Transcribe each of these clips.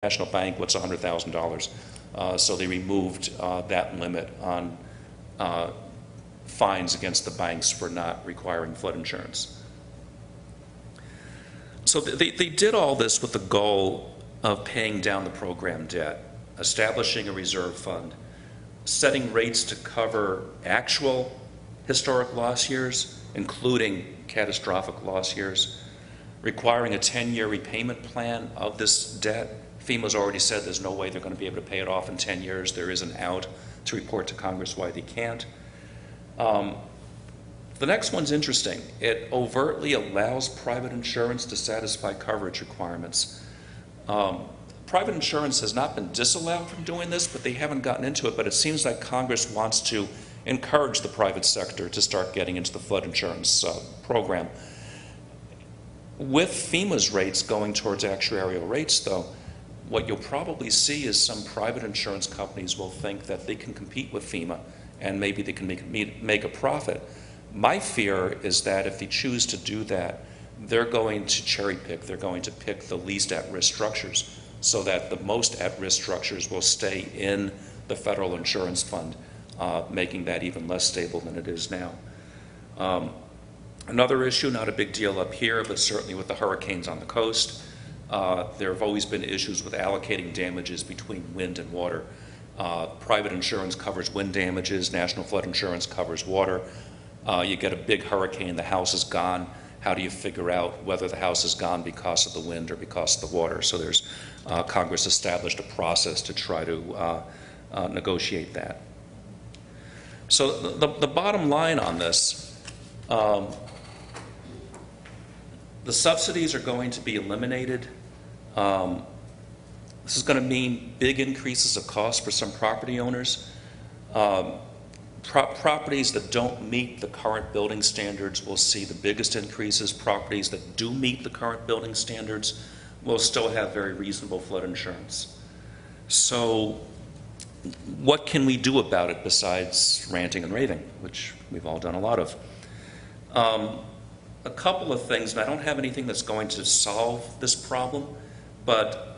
National Bank, what's $100,000? So they removed that limit on fines against the banks for not requiring flood insurance. So they did all this with the goal of paying down the program debt, establishing a reserve fund, setting rates to cover actual historic loss years, including catastrophic loss years, requiring a 10-year repayment plan of this debt. FEMA's already said there's no way they're going to be able to pay it off in 10 years. There is an out to report to Congress why they can't. The next one's interesting. It overtly allows private insurance to satisfy coverage requirements. Private insurance has not been disallowed from doing this, but they haven't gotten into it. But it seems like Congress wants to encourage the private sector to start getting into the flood insurance program. With FEMA's rates going towards actuarial rates, though, what you'll probably see is some private insurance companies will think that they can compete with FEMA and maybe they can make a profit. My fear is that if they choose to do that, they're going to cherry pick. They're going to pick the least at-risk structures so that the most at-risk structures will stay in the federal insurance fund, making that even less stable than it is now. Another issue, not a big deal up here, but certainly with the hurricanes on the coast, there have always been issues with allocating damages between wind and water. Private insurance covers wind damages, national flood insurance covers water. You get a big hurricane, the house is gone. How do you figure out whether the house is gone because of the wind or because of the water? So there's Congress established a process to try to negotiate that. So the bottom line on this, the subsidies are going to be eliminated. This is going to mean big increases of cost for some property owners. Properties that don't meet the current building standards will see the biggest increases. Properties that do meet the current building standards will still have very reasonable flood insurance. So what can we do about it besides ranting and raving, which we've all done a lot of? A couple of things, and I don't have anything that's going to solve this problem, but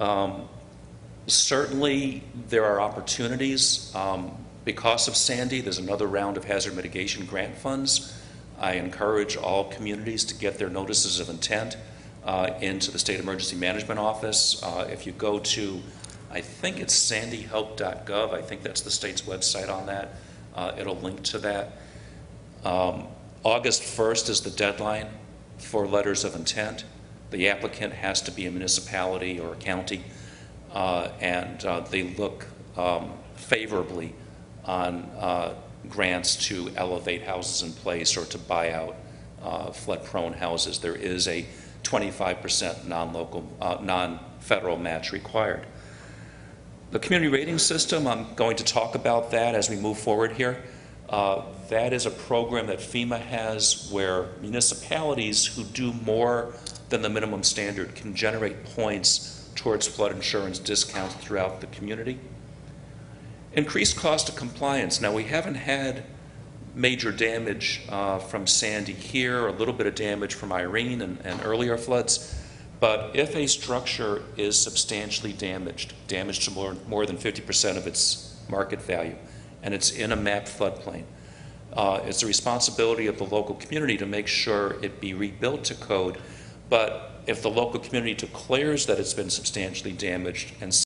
certainly there are opportunities. Because of Sandy, there's another round of hazard mitigation grant funds. I encourage all communities to get their notices of intent into the State Emergency Management Office. If you go to, I think it's sandyhelp.gov, I think that's the state's website on that. It'll link to that. August 1st is the deadline for letters of intent. The applicant has to be a municipality or a county, and they look favorably on grants to elevate houses in place or to buy out flood-prone houses. There is a 25% non-federal match required. The community rating system, I'm going to talk about that as we move forward here. That is a program that FEMA has where municipalities who do more than the minimum standard can generate points towards flood insurance discounts throughout the community. Increased cost of compliance. Now, we haven't had major damage from Sandy here, or a little bit of damage from Irene and earlier floods, but if a structure is substantially damaged to more than 50% of its market value, and it's in a mapped floodplain, it's the responsibility of the local community to make sure it be rebuilt to code. But if the local community declares that it's been substantially damaged and